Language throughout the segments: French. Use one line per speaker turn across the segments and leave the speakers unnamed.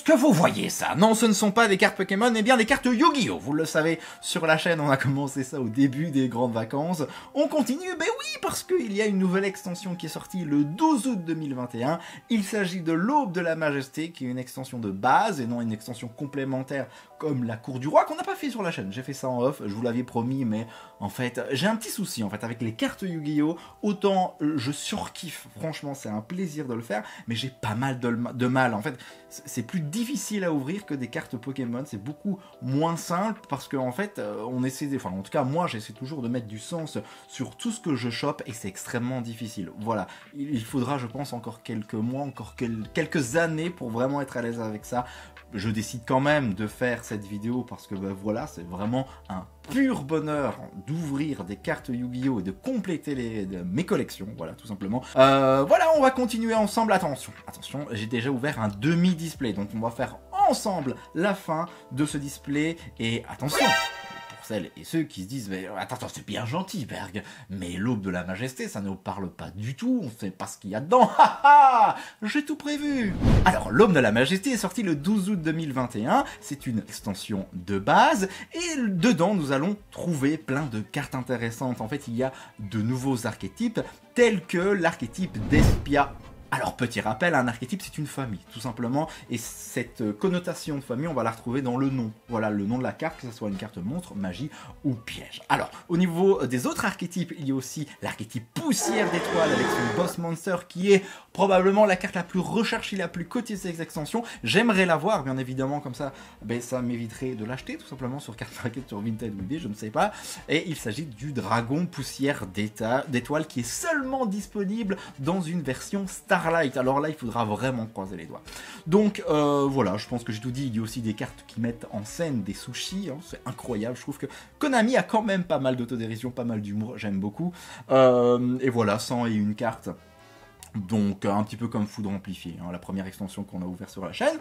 que vous voyez ça? Non, ce ne sont pas des cartes Pokémon, mais bien des cartes Yu-Gi-Oh! Vous le savez, sur la chaîne, on a commencé ça au début des grandes vacances. On continue, ben oui, parce qu'il y a une nouvelle extension qui est sortie le 12 août 2021. Il s'agit de l'Aube de la Majesté, qui est une extension de base, et non une extension complémentaire comme la Cour du Roi, qu'on n'a pas fait sur la chaîne. J'ai fait ça en off, je vous l'avais promis, mais en fait, j'ai un petit souci, en fait, avec les cartes Yu-Gi-Oh! Autant je surkiffe, franchement, c'est un plaisir de le faire, mais j'ai pas mal de mal, en fait. C'est plus difficile à ouvrir que des cartes Pokémon, c'est beaucoup moins simple parce qu'en fait, on essaie, enfin en tout cas moi j'essaie toujours de mettre du sens sur tout ce que je chope et c'est extrêmement difficile. Voilà, il faudra je pense encore quelques mois, encore quelques années pour vraiment être à l'aise avec ça. Je décide quand même de faire cette vidéo parce que ben, voilà, c'est vraiment un pur bonheur d'ouvrir des cartes Yu-Gi-Oh! Et de compléter mes collections, voilà, tout simplement. Voilà, on va continuer ensemble. Attention, attention, j'ai déjà ouvert un demi-display, donc on va faire ensemble la fin de ce display. Et attention, pour celles et ceux qui se disent mais, attends, c'est bien gentil Berg, mais l'Aube de la Majesté, ça ne nous parle pas du tout, on sait pas ce qu'il y a dedans, haha, j'ai tout prévu. Alors, l'Aube de la Majesté est sortie le 12 août 2021, c'est une extension de base, et dedans nous allons trouver plein de cartes intéressantes. En fait, il y a de nouveaux archétypes, tels que l'archétype d'Espia. Alors, petit rappel, un archétype, c'est une famille, tout simplement, et cette connotation de famille, on va la retrouver dans le nom. Voilà, le nom de la carte, que ce soit une carte monstre, magie ou piège. Alors, au niveau des autres archétypes, il y a aussi l'archétype poussière d'étoile avec son boss monster, qui est probablement la carte la plus recherchée, la plus cotée de ces extensions. J'aimerais l'avoir, bien évidemment, comme ça, ben, ça m'éviterait de l'acheter, tout simplement, sur carte market, sur Vinted ou ID, je ne sais pas. Et il s'agit du dragon poussière d'étoile, qui est seulement disponible dans une version Starlight. Alors là, il faudra vraiment croiser les doigts. Donc voilà, je pense que j'ai tout dit. Il y a aussi des cartes qui mettent en scène des sushis. Hein, c'est incroyable. Je trouve que Konami a quand même pas mal d'autodérision, pas mal d'humour. J'aime beaucoup. Et voilà, 101 cartes. Donc un petit peu comme Foudre Amplifié, hein, la première extension qu'on a ouverte sur la chaîne.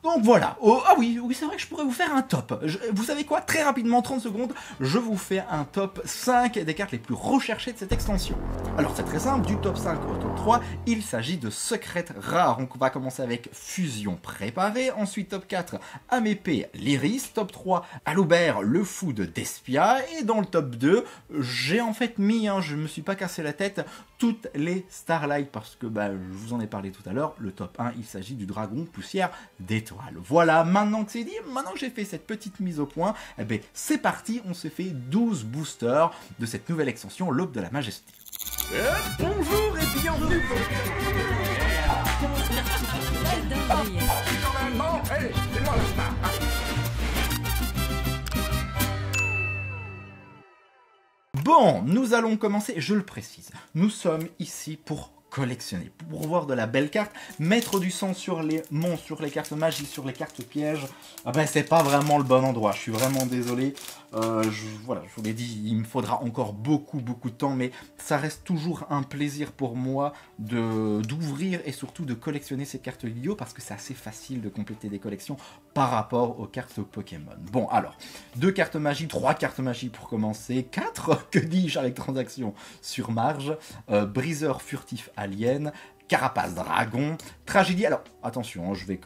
Donc voilà, ah oui, c'est vrai que je pourrais vous faire un top. Vous savez quoi, très rapidement, 30 secondes, je vous fais un top 5 des cartes les plus recherchées de cette extension. Alors c'est très simple, du top 5 au top 3, il s'agit de secrètes rares. Donc on va commencer avec Fusion Préparée, ensuite top 4, Amépée l'Iris, top 3, Aloubert le Fou de Despia, et dans le top 2, j'ai en fait mis, hein, je me suis pas cassé la tête, toutes les Starlight, parce que bah, je vous en ai parlé tout à l'heure, le top 1, il s'agit du dragon poussière d'étoile. Voilà, maintenant que c'est dit, maintenant que j'ai fait cette petite mise au point, eh ben, c'est parti, on se fait 12 boosters de cette nouvelle extension, l'Aube de la Majesté. Bonjour et bienvenue Bon, nous allons commencer, je le précise, nous sommes ici pour collectionner, pour voir de la belle carte, mettre du sang sur les monstres, sur les cartes magiques, sur les cartes pièges, ah ben c'est pas vraiment le bon endroit, je suis vraiment désolé, voilà, je vous l'ai dit, il me faudra encore beaucoup de temps, mais ça reste toujours un plaisir pour moi d'ouvrir et surtout de collectionner ces cartes Yu-Gi-Oh! Parce que c'est assez facile de compléter des collections par rapport aux cartes Pokémon. Bon, alors, 2 cartes magie, 3 cartes magie pour commencer, 4, que dis-je avec transaction sur marge, briseur furtif alien, Carapace Dragon, Tragédie. Alors attention, je vais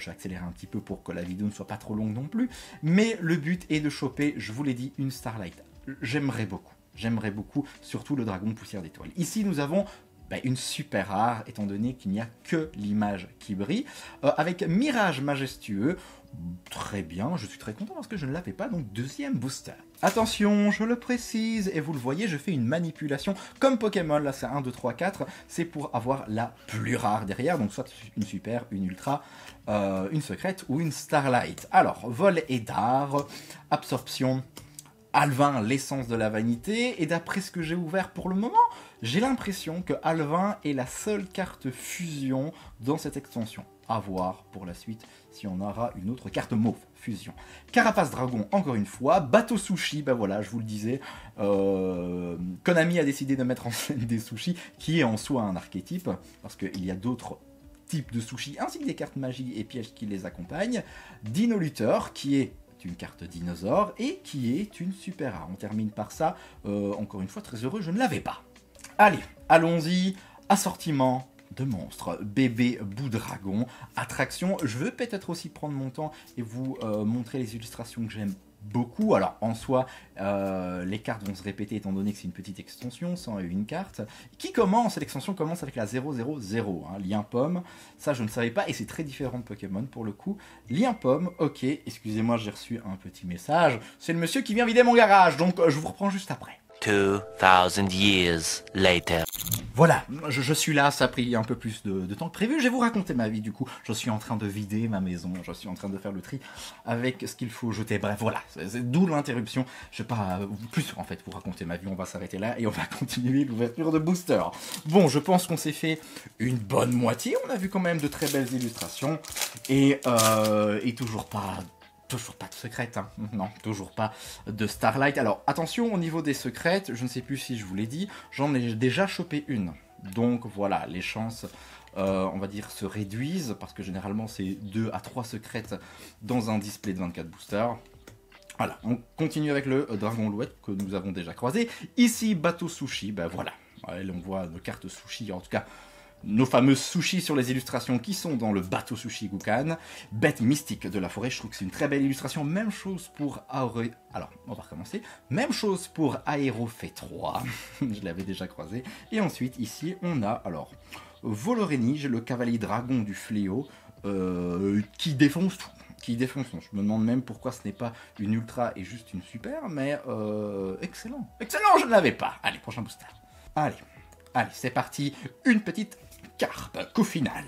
accélérer un petit peu pour que la vidéo ne soit pas trop longue non plus, mais le but est de choper, je vous l'ai dit, une Starlight. J'aimerais beaucoup, surtout le dragon de poussière d'étoile. Ici nous avons une super rare, étant donné qu'il n'y a que l'image qui brille, avec Mirage Majestueux. Très bien, je suis très content parce que je ne l'avais pas, donc deuxième booster. Attention, je le précise, et vous le voyez, je fais une manipulation comme Pokémon, là c'est 1, 2, 3, 4, c'est pour avoir la plus rare derrière, donc soit une super, une ultra, une secrète ou une Starlight. Alors, vol et dard, absorption, Alvin, l'essence de la vanité, et d'après ce que j'ai ouvert pour le moment, j'ai l'impression que Alvin est la seule carte fusion dans cette extension. À voir pour la suite si on aura une autre carte mauve fusion. Carapace Dragon, encore une fois. Bateau Sushi, ben voilà, je vous le disais. Konami a décidé de mettre en scène des sushis, qui est en soi un archétype, parce qu'il y a d'autres types de sushis, ainsi que des cartes magie et pièges qui les accompagnent. Dino Luther, qui est une carte dinosaure, et qui est une super rare. On termine par ça. Encore une fois, très heureux, je ne l'avais pas. Allez, allons-y. Assortiment de monstre, bébé Boudragon, attraction. Je veux peut-être aussi prendre mon temps et vous montrer les illustrations que j'aime beaucoup. Alors en soi, les cartes vont se répéter étant donné que c'est une petite extension, 101 cartes, qui commence, l'extension commence avec la 000, hein, lien pomme, ça je ne savais pas, et c'est très différent de Pokémon pour le coup. Lien pomme, ok, excusez-moi, j'ai reçu un petit message, c'est le monsieur qui vient vider mon garage, donc je vous reprends juste après.
2000 years later.
Voilà, je suis là, ça a pris un peu plus de temps que prévu, je vais vous raconter ma vie du coup. Je suis en train de vider ma maison, je suis en train de faire le tri avec ce qu'il faut jeter. Bref, voilà, c'est d'où l'interruption. Je vais pas plus en fait vous raconter ma vie, on va s'arrêter là et on va continuer l'ouverture de booster. Bon, je pense qu'on s'est fait une bonne moitié, on a vu quand même de très belles illustrations et toujours pas de secrète, hein. Non, toujours pas de Starlight. Alors, attention, au niveau des secrètes, je ne sais plus si je vous l'ai dit, j'en ai déjà chopé une. Donc, voilà, les chances, on va dire, se réduisent, parce que généralement, c'est 2 à 3 secrètes dans un display de 24 boosters. Voilà, on continue avec le Dragon Louette que nous avons déjà croisé. Ici, bateau sushi, ben voilà. Ouais, on voit nos cartes sushi, en tout cas, nos fameux sushis sur les illustrations qui sont dans le bateau sushi Gukan. Bête mystique de la forêt, je trouve que c'est une très belle illustration. Même chose pour Alors, on va recommencer. Même chose pour Aérofait 3. Je l'avais déjà croisé. Et ensuite, ici, on a, alors, Volorénige, le cavalier dragon du fléau, qui défonce tout. Je me demande même pourquoi ce n'est pas une ultra et juste une super, mais excellent. Excellent, je ne l'avais pas. Allez, prochain booster. Allez, c'est parti. Une petite carpe qu'au final,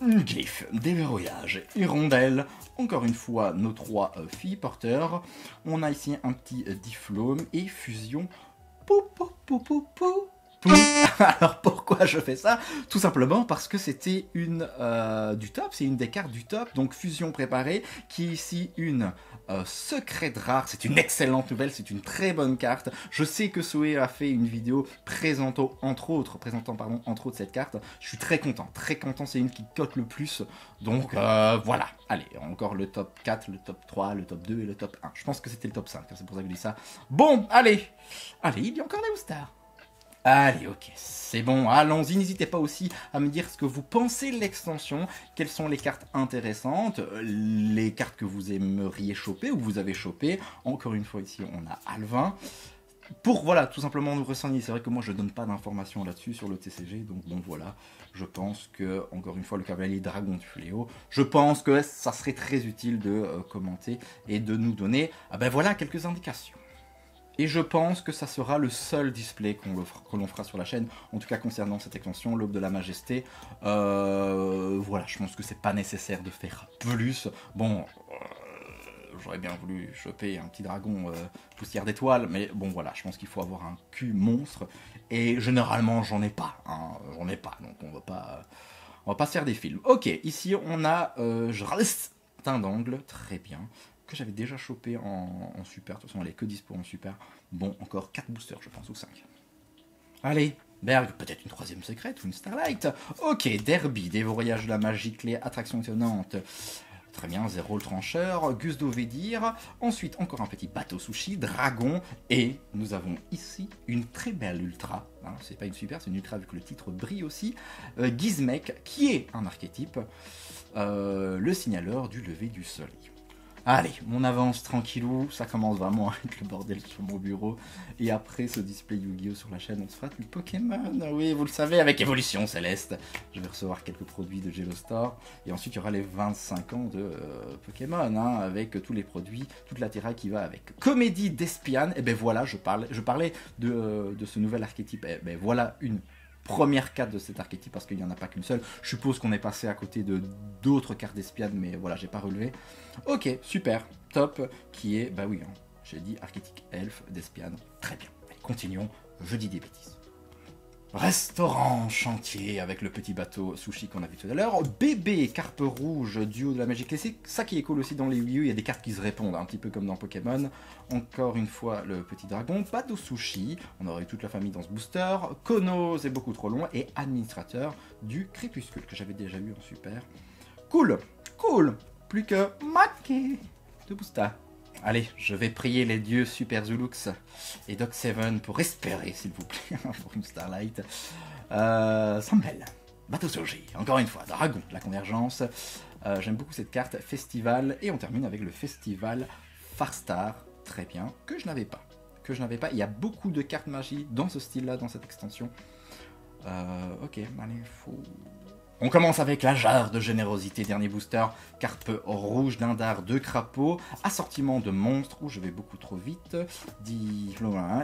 une glyphe, déverrouillage, hirondelle, encore une fois nos 3 filles porteurs. On a ici un petit Diflome et fusion. Alors pourquoi je fais ça? Tout simplement parce que c'était une du top, c'est une des cartes du top, donc fusion préparée, qui est ici une secrète rare. C'est une excellente nouvelle, c'est une très bonne carte. Je sais que Soe a fait une vidéo présentant entre autres cette carte. Je suis très content, c'est une qui cote le plus, donc voilà. Allez, encore le top 4, le top 3, le top 2 et le top 1. Je pense que c'était le top 5, c'est pour ça que je dis ça. Bon, allez, il y a encore des boosters. Allez, ok, c'est bon, allons-y. N'hésitez pas aussi à me dire ce que vous pensez de l'extension, quelles sont les cartes intéressantes, les cartes que vous aimeriez choper ou que vous avez chopé. Encore une fois, ici, on a Alvin. Pour, voilà, tout simplement nous renseigner. C'est vrai que moi, je ne donne pas d'informations là-dessus sur le TCG, donc bon, voilà. Je pense que, encore une fois, le cavalier dragon du fléau, je pense que ça serait très utile de commenter et de nous donner, voilà, quelques indications. Et je pense que ça sera le seul display que l'on fera sur la chaîne, en tout cas concernant cette extension, l'Aube de la Majesté. Voilà, je pense que c'est pas nécessaire de faire plus. Bon, j'aurais bien voulu choper un petit dragon poussière d'étoile, mais bon voilà, je pense qu'il faut avoir un cul monstre. Et généralement, j'en ai pas, donc on va pas se faire des films. Ok, ici on a je reste un d'angle, très bien, que j'avais déjà chopé en super. De toute façon, elle est que dispo en super. Bon, encore 4 boosters, je pense, ou 5. Allez, Berg, peut-être une 3ème secrète ou une Starlight. Ok, Derby, déverrouillage de la magie clé, attraction étonnante. Très bien, 0 le trancheur, Gus d'Ovédir. Ensuite, encore un petit bateau sushi, dragon. Et nous avons ici une très belle ultra. Hein, c'est pas une super, c'est une ultra vu que le titre brille aussi. Gizmek, qui est un archétype. Le signaleur du lever du soleil. Allez, on avance tranquillou, ça commence vraiment à être le bordel sur mon bureau. Et après ce display Yu-Gi-Oh sur la chaîne, on se fera du Pokémon. Oui, vous le savez, avec Évolution Céleste. Je vais recevoir quelques produits de Jello Store. Et ensuite, il y aura les 25 ans de Pokémon, hein, avec tous les produits, toute la terra qui va avec. Comédie d'Espiane, et ben voilà, je parlais de ce nouvel archétype. Et ben voilà une première carte de cet archétype, parce qu'il n'y en a pas qu'une seule. Je suppose qu'on est passé à côté de d'autres cartes d'espiade, mais voilà, j'ai pas relevé. Ok, super, top, qui est, bah oui, hein, j'ai dit archétype elfe d'espiade. Très bien, allez, continuons, je dis des bêtises. Restaurant chantier avec le petit bateau sushi qu'on a vu tout à l'heure. Bébé carpe rouge, duo de la magie classique. Ça qui est cool aussi dans les Wii U, il y a des cartes qui se répondent, un petit peu comme dans Pokémon. Encore une fois, le petit dragon. Bateau sushi, on aurait eu toute la famille dans ce booster. Kono, c'est beaucoup trop long. Et administrateur du crépuscule, que j'avais déjà eu en super. Cool, cool. Plus que Maké de booster. Allez, je vais prier les dieux Super Zulux et Doc7 pour espérer, s'il vous plaît, pour une Starlight. Sambel. Bateau Soji, encore une fois, Dragon, la convergence. J'aime beaucoup cette carte, Festival, et on termine avec le Festival Farstar, très bien, que je n'avais pas. Il y a beaucoup de cartes magie dans ce style-là, dans cette extension. Ok, allez, faut... On commence avec la jarre de générosité, dernier booster, carpe rouge d'Indar, 2 crapauds, assortiment de monstres, où je vais beaucoup trop vite, 10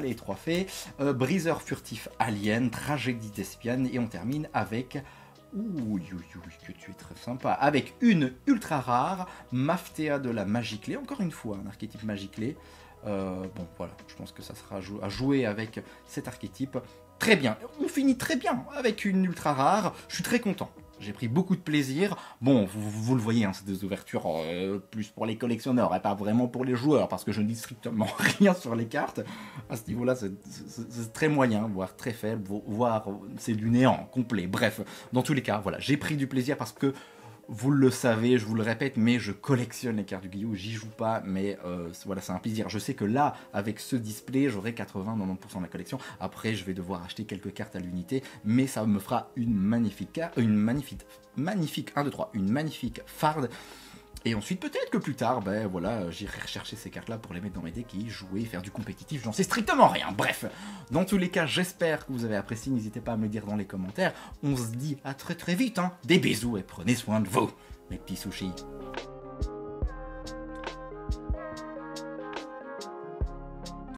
les 3 fées, briseur furtif alien, tragédie d'espiane, et on termine avec... Ouh, que tu es très sympa. Avec une ultra rare, Maftea de la magie clé, encore une fois, un archétype magie clé. Bon, voilà, je pense que ça sera à jouer avec cet archétype. Très bien, on finit très bien avec une ultra rare, je suis très content. J'ai pris beaucoup de plaisir. Bon, vous le voyez, hein, c'est des ouvertures plus pour les collectionneurs et pas vraiment pour les joueurs, parce que je ne dis strictement rien sur les cartes. À ce niveau-là, c'est très moyen, voire très faible, voire c'est du néant complet. Bref, dans tous les cas, voilà, j'ai pris du plaisir parce que vous le savez, je vous le répète, mais je collectionne les cartes Yu-Gi-Oh! J'y joue pas, mais voilà, c'est un plaisir. Je sais que là, avec ce display, j'aurai 80-90% de la collection. Après, je vais devoir acheter quelques cartes à l'unité, mais ça me fera une magnifique farde. Et ensuite, peut-être que plus tard, ben voilà, j'irai rechercher ces cartes-là pour les mettre dans mes decks et y jouer, faire du compétitif, j'en sais strictement rien. Bref, dans tous les cas, j'espère que vous avez apprécié, n'hésitez pas à me le dire dans les commentaires. On se dit à très très vite, hein. Des bisous et prenez soin de vous, mes petits sushis.